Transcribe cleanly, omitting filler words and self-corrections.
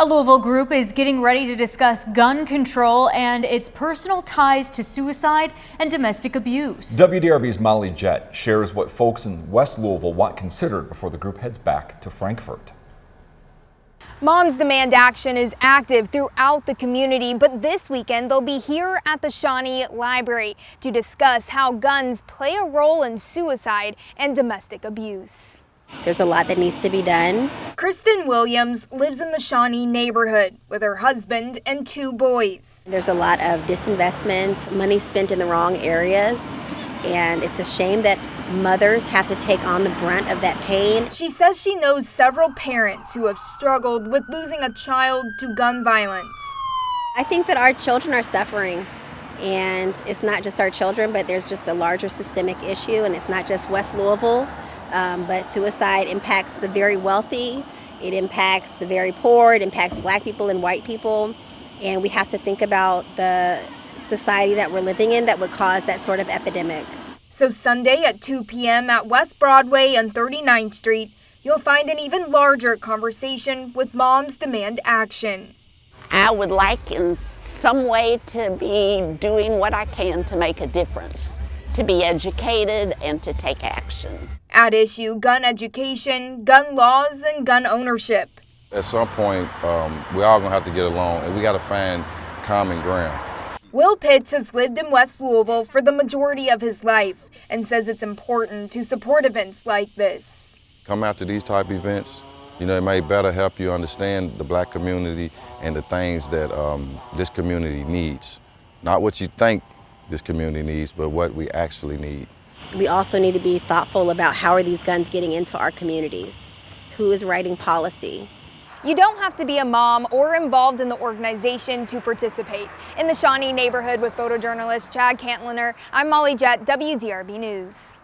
A Louisville group is getting ready to discuss gun control and its personal ties to suicide and domestic abuse. WDRB's Molly Jett shares what folks in West Louisville want considered before the group heads back to Frankfort. Moms Demand Action is active throughout the community, but this weekend they'll be here at the Shawnee Library to discuss how guns play a role in suicide and domestic abuse. There's a lot that needs to be done. Kristen Williams lives in the Shawnee neighborhood with her husband and 2 boys. There's a lot of disinvestment, money spent in the wrong areas, and it's a shame that mothers have to take on the brunt of that pain. She says she knows several parents who have struggled with losing a child to gun violence. I think that our children are suffering, and it's not just our children, but there's just a larger systemic issue, and it's not just West Louisville. But suicide impacts the very wealthy, it impacts the very poor, it impacts black people and white people, and we have to think about the society that we're living in that would cause that sort of epidemic. So Sunday at 2 p.m. at West Broadway on 39th Street, you'll find an even larger conversation with Moms Demand Action. I would like in some way to be doing what I can to make a difference, to be educated and to take action. At issue, gun education, gun laws, and gun ownership. At some point, we're all gonna have to get along, and we gotta find common ground. Will Pitts has lived in West Louisville for the majority of his life and says it's important to support events like this. Come out to these type of events. You know, it may better help you understand the black community and the things that this community needs. Not what you think this community needs, but what we actually need. We also need to be thoughtful about how are these guns getting into our communities? Who is writing policy? You don't have to be a mom or involved in the organization to participate. In the Shawnee neighborhood with photojournalist Chad Cantliner, I'm Molly Jett, WDRB News.